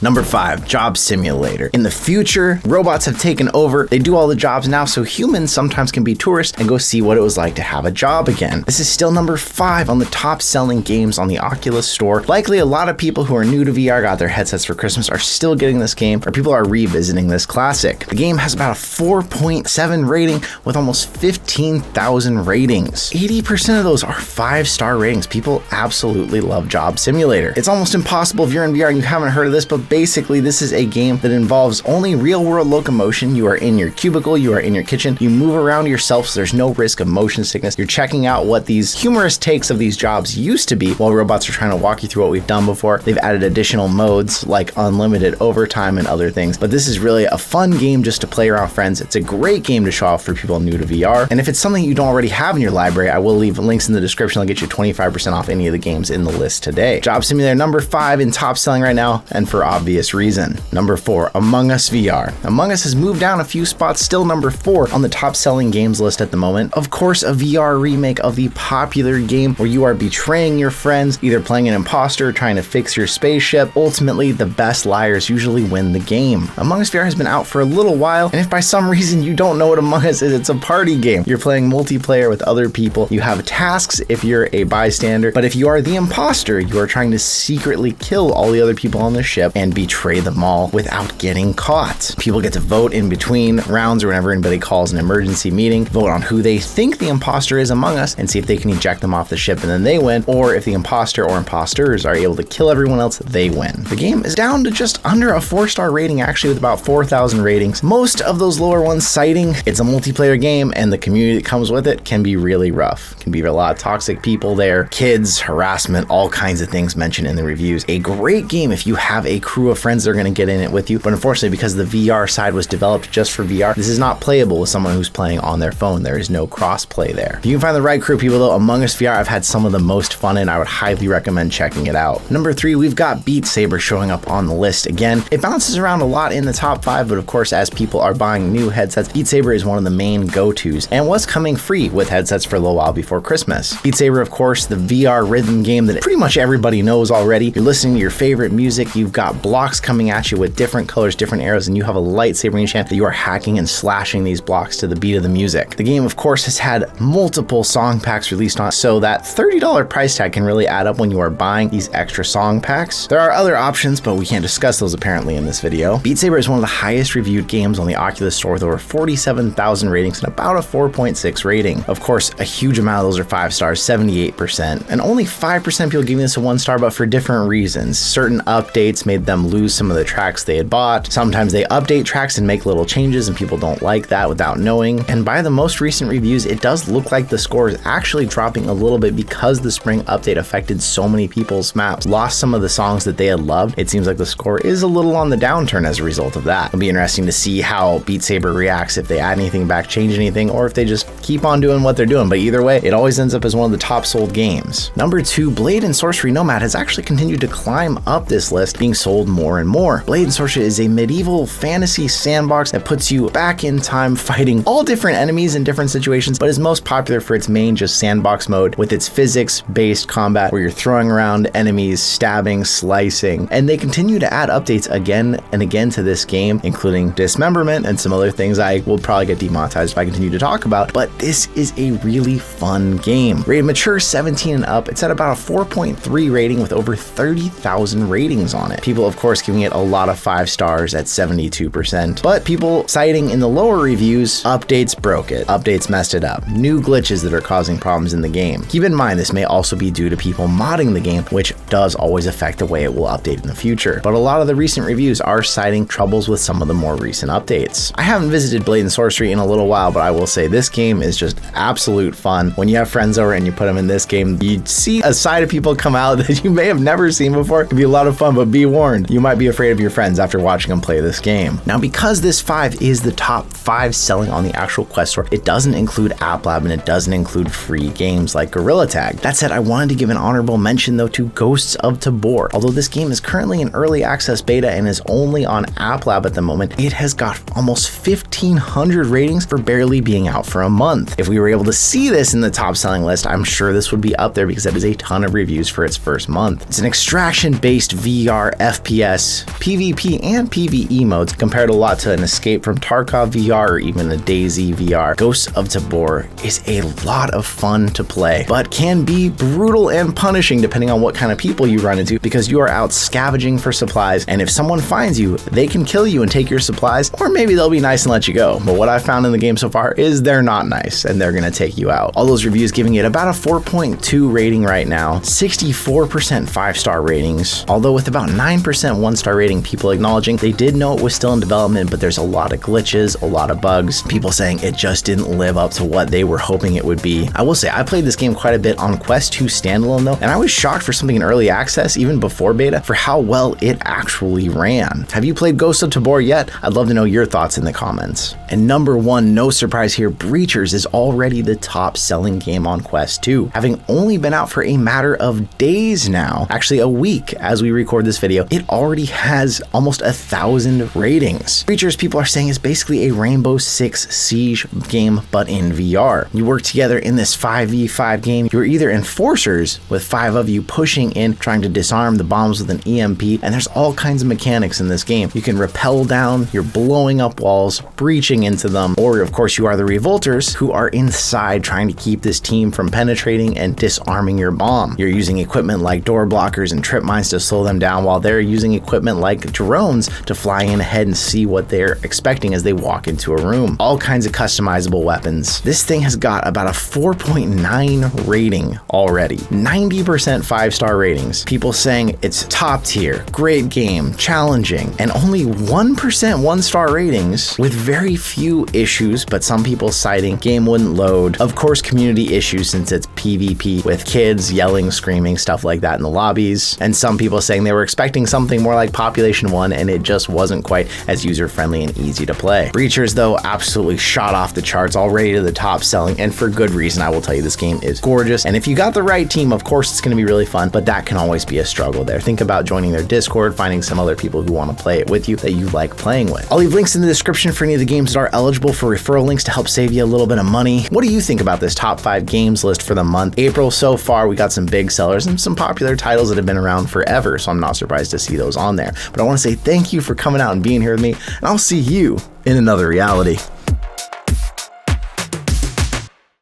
Number 5, Job Simulator. In the future, robots have taken over. They do all the jobs now, so humans sometimes can be tourists and go see what it was like to have a job again. This is still number 5 on the top selling games on the Oculus store. Likely a lot of people who are new to VR, got their headsets for Christmas, are still getting this game, or people are revisiting this classic. The game has about a 4.7 rating with almost 15,000 ratings. 80% of those are 5-star ratings. People absolutely love Job Simulator. It's almost impossible if you're in VR and you haven't heard of this, but basically this is a game that involves only real-world locomotion. You are in your cubicle, you are in your kitchen, you move around yourself, so there's no risk of motion sickness. You're checking out what these humorous takes of these jobs used to be, while robots are trying to walk you through what we've done before. They've added additional modes like unlimited overtime and other things, but this is really a fun game just to play around with friends. It's a great game to show off for people new to VR, and if it's something you don't already have in your library, I will leave links in the description. I'll get you 25% off any of the games in the list today. Job Simulator number 5 in top selling right now, and for obvious reason. Number 4, Among Us VR. Among Us has moved down a few spots, still number 4 on the top selling games list at the moment. Of course, a VR remake of the popular game where you are betraying your friends, either playing an imposter or trying to fix your spaceship. Ultimately, the best liars usually win the game. Among Us VR has been out for a little while, and if by some reason you don't know what Among Us is, it's a party game. You're playing multiplayer with other people. You have tasks if you're a bystander, but if you are the imposter, you are trying to secretly kill all the other people on the ship and betray them all without getting caught. People get to vote in between rounds or whenever anybody calls an emergency meeting, vote on who they think the imposter is among us and see if they can eject them off the ship and then they win, or if the imposter or imposters are able to kill everyone else, they win. The game is down to just under a 4-star rating, actually, with about 4,000 ratings. Most of those lower ones citing it's a multiplayer game and the community that comes with it can be really rough. Can be a lot of toxic people there, kids, harassment, all kinds of things mentioned in the reviews. A great game if you have a crew of friends that are going to get in it with you, but unfortunately because the VR side was developed just for VR, this is not playable with someone who's playing on their phone. There is no cross-play there. If you can find the right crew of people though, Among Us VR I've had some of the most fun in. I would highly recommend checking it out. Number 3, we've got Beat Saber showing up on the list again. It bounces around a lot in the top 5, but of course as people are buying new headsets, Beat Saber is one of the main go-tos and was coming free with headsets for a little while before Christmas. Beat Saber, of course, the VR rhythm game that pretty much everybody knows already. You're listening to your favorite music, you've got blocks coming at you with different colors, different arrows, and you have a lightsaber in your hand that you are hacking and slashing these blocks to the beat of the music. The game, of course, has had multiple song packs released on it, so that $30 price tag can really add up when you are buying these extra song packs. There are other options, but we can't discuss those apparently in this video. Beat Saber is one of the highest reviewed games on the Oculus store with over 47,000 ratings and about a 4.6 rating. Of course, a huge amount of those are 5 stars, 78%, and only 5% of people giving this a 1 star, but for different reasons. Certain updates made them lose some of the tracks they had bought. Sometimes they update tracks and make little changes and people don't like that without knowing. And by the most recent reviews, it does look like the score is actually dropping a little bit because the spring update affected so many people's maps, lost some of the songs that they had loved. It seems like the score is a little on the downturn as a result of that. It'll be interesting to see how Beat Saber reacts, if they add anything back, change anything, or if they just keep on doing what they're doing. But either way, it always ends up as one of the top sold games. Number 2, Blade and Sorcery Nomad has actually continued to climb up this list, being sold more and more. Blade and Sorcery is a medieval fantasy sandbox that puts you back in time fighting all different enemies in different situations, but is most popular for its main just sandbox mode with its physics-based combat where you're throwing around enemies, stabbing, slicing, and they continue to add updates again and again to this game, including dismemberment and some other things I will probably get demonetized if I continue to talk about, but this is a really fun game. Rated mature 17 and up, it's at about a 4.3 rating with over 30,000 ratings on it. People, of course, giving it a lot of 5 stars at 72%, but people citing in the lower reviews, updates broke it, updates messed it up, new glitches that are causing problems in the game. Keep in mind, this may also be due to people modding the game, which does always affect the way it will update in the future, but a lot of the recent reviews are citing troubles with some of the more recent updates. I haven't visited Blade and Sorcery in a little while, but I will say this game is just absolute fun. When you have friends over and you put them in this game, you see a side of people come out that you may have never seen before. It can be a lot of fun, but be warned, you might be afraid of your friends after watching them play this game. Now, because this 5 is the top 5 selling on the actual Quest store, it doesn't include App Lab and it doesn't include free games like Gorilla Tag. That said, I wanted to give an honorable mention though to Ghosts of Tabor. Although this game is currently in early access beta and is only on App Lab at the moment, it has got almost 1,500 ratings for barely being out for a month. If we were able to see this in the top selling list, I'm sure this would be up there because that is a ton of reviews for its first month. It's an extraction-based VR FPS FPS, PvP, and PvE modes compared a lot to an Escape from Tarkov VR or even a DayZ VR. Ghosts of Tabor is a lot of fun to play, but can be brutal and punishing depending on what kind of people you run into, because you are out scavenging for supplies, and if someone finds you, they can kill you and take your supplies, or maybe they'll be nice and let you go. But what I found in the game so far is they're not nice and they're gonna take you out. All those reviews giving it about a 4.2 rating right now, 64% 5-star ratings, although with about 9% 1-star rating, people acknowledging they did know it was still in development, but there's a lot of glitches, a lot of bugs, people saying it just didn't live up to what they were hoping it would be. I will say I played this game quite a bit on Quest 2 standalone though, and I was shocked for something in early access, even before beta, for how well it actually ran. Have you played Ghosts of Tabor yet? I'd love to know your thoughts in the comments. And number 1, no surprise here, Breachers is already the top selling game on Quest 2, having only been out for a matter of days now, actually a week as we record this video. It already has almost 1,000 ratings. Breachers, people are saying, is basically a Rainbow Six Siege game, but in VR. You work together in this 5v5 game. You're either enforcers, with 5 of you pushing in, trying to disarm the bombs with an EMP, and there's all kinds of mechanics in this game. You can rappel down, you're blowing up walls, breaching into them, or of course you are the revolters, who are inside trying to keep this team from penetrating and disarming your bomb. You're using equipment like door blockers and trip mines to slow them down, while they're using equipment like drones to fly in ahead and see what they're expecting as they walk into a room. All kinds of customizable weapons. This thing has got about a 4.9 rating already. 90% 5-star ratings. People saying it's top tier, great game, challenging, and only 1% 1-star ratings with very few issues, but some people citing game wouldn't load. Of course, community issues since it's PvP with kids yelling, screaming, stuff like that in the lobbies. And some people saying they were expecting something more like Population 1 and it just wasn't quite as user-friendly and easy to play. Breachers though absolutely shot off the charts, already to the top selling, and for good reason. I will tell you, this game is gorgeous, and if you got the right team, of course it's going to be really fun, but that can always be a struggle there. Think about joining their Discord, finding some other people who want to play it with you that you like playing with. I'll leave links in the description for any of the games that are eligible for referral links to help save you a little bit of money. What do you think about this top 5 games list for the month? April so far, we got some big sellers and some popular titles that have been around forever, so I'm not surprised to see those on there. But I want to say thank you for coming out and being here with me, and I'll see you in another reality.